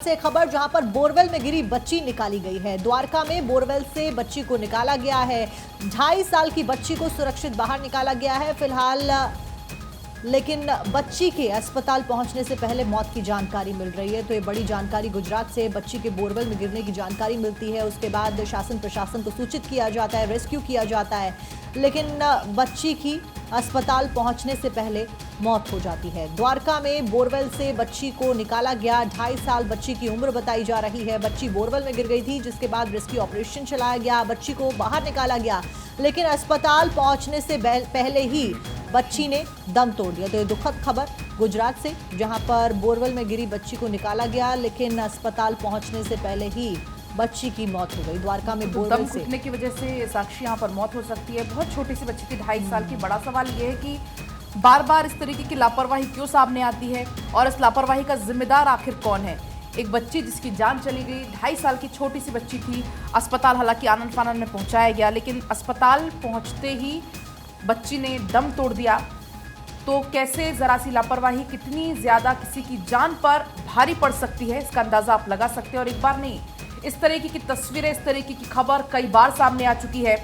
से खबर जहां पर बोरवेल में गिरी बच्ची निकाली गई है। द्वारका में बोरवेल से बच्ची को निकाला गया है। 2.5 साल की बच्ची को सुरक्षित बाहर निकाला गया है फिलहाल, लेकिन बच्ची के अस्पताल पहुंचने से पहले मौत की जानकारी मिल रही है। तो ये बड़ी जानकारी गुजरात से बच्ची के बोरवेल में गिरने की जानकारी मिलती है। उसके बाद शासन प्रशासन को सूचित किया जाता है, रेस्क्यू किया जाता है, लेकिन बच्ची की अस्पताल पहुंचने से पहले मौत हो जाती है। द्वारका में बोरवेल से बच्ची को निकाला गया। 2.5 साल बच्ची की उम्र बताई जा रही है। बच्ची बोरवेल में गिर गई थी, जिसके बाद रेस्क्यू ऑपरेशन चलाया गया, बच्ची को बाहर निकाला गया, लेकिन अस्पताल पहुंचने से पहले ही बच्ची ने दम तोड़ दिया। तो ये दुखद खबर गुजरात से, जहां पर बोरवेल में गिरी बच्ची को निकाला गया, लेकिन अस्पताल पहुंचने से पहले ही बच्ची की मौत हो गई। द्वारका में बोरवेल से दम घुटने की वजह से साक्षी यहाँ पर मौत हो सकती है। बहुत छोटी सी बच्ची थी, 2.5 साल की। बड़ा सवाल ये है कि बार बार इस तरीके की लापरवाही क्यों सामने आती है और इस लापरवाही का जिम्मेदार आखिर कौन है। एक बच्ची जिसकी जान चली गई, 2.5 साल की छोटी सी बच्ची थी। अस्पताल हालांकि आनन फानन में पहुंचाया गया, लेकिन अस्पताल पहुंचते ही बच्ची ने दम तोड़ दिया। तो कैसे जरा सी लापरवाही कितनी ज्यादा किसी की जान पर भारी पड़ सकती है, इसका अंदाजा आप लगा सकते हैं। और एक बार नहीं, इस तरीके की तस्वीरें, इस तरीके की खबर कई बार सामने आ चुकी है।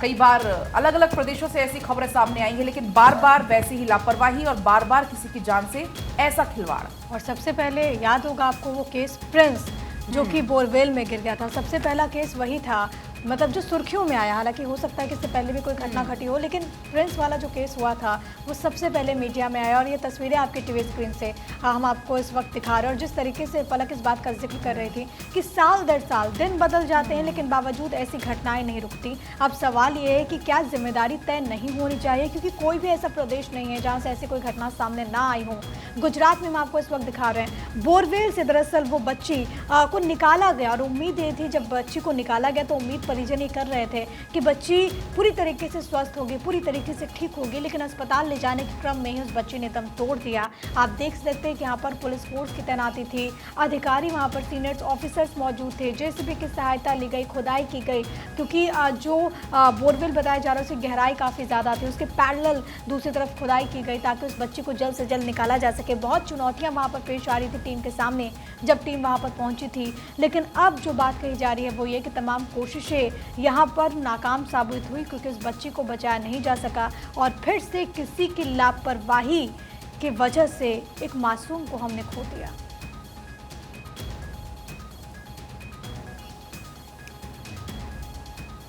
कई बार अलग अलग प्रदेशों से ऐसी खबरें सामने आई हैं, लेकिन बार बार वैसी ही लापरवाही और बार बार किसी की जान से ऐसा खिलवाड़। और सबसे पहले याद होगा आपको वो केस प्रिंस, जो कि बोरवेल में गिर गया था। सबसे पहला केस वही था, मतलब जो सुर्खियों में आया। हालांकि हो सकता है कि इससे पहले भी कोई घटना घटी हो, लेकिन प्रिंस वाला जो केस हुआ था वो सबसे पहले मीडिया में आया। और ये तस्वीरें आपकी टीवी स्क्रीन से हम आपको इस वक्त दिखा रहे हैं। और जिस तरीके से पलक इस बात का जिक्र कर रही थी कि साल दर साल दिन बदल जाते हैं, लेकिन बावजूद ऐसी घटनाएं नहीं रुकती। अब सवाल ये है कि क्या जिम्मेदारी तय नहीं होनी चाहिए, क्योंकि कोई भी ऐसा प्रदेश नहीं है जहाँ से ऐसी कोई घटना सामने ना आई हो। गुजरात में हम आपको इस वक्त दिखा रहे हैं, बोरवेल से दरअसल वो बच्ची को निकाला गया। और उम्मीद ये थी, जब बच्ची को निकाला गया तो उम्मीद परिजन ये कर रहे थे कि बच्ची पूरी तरीके से स्वस्थ होगी, पूरी तरीके से ठीक होगी, लेकिन अस्पताल ले जाने के क्रम में ही उस बच्ची ने दम तोड़ दिया। आप देख सकते हैं कि यहाँ पर पुलिस फोर्स की तैनाती थी, अधिकारी वहाँ पर सीनियर ऑफिसर्स मौजूद थे, जेसीबी की सहायता ली गई, खुदाई की गई, क्योंकि जो बोरवेल बताया जा रहा है उसकी गहराई काफ़ी ज़्यादा थी। उसके पैरेलल दूसरी तरफ खुदाई की गई ताकि उस बच्ची को जल्द से जल्द निकाला जा सके। बहुत चुनौतियाँ वहाँ पर पेश आ रही थी टीम के सामने जब टीम वहाँ पर पहुँची थी, लेकिन अब जो बात कही जा रही है वो ये कि तमाम कोशिशें यहाँ पर नाकाम साबित हुई, क्योंकि उस बच्ची को बचाया नहीं जा सका। और फिर से किसी की लापरवाही की वजह से एक मासूम को हमने खो दिया।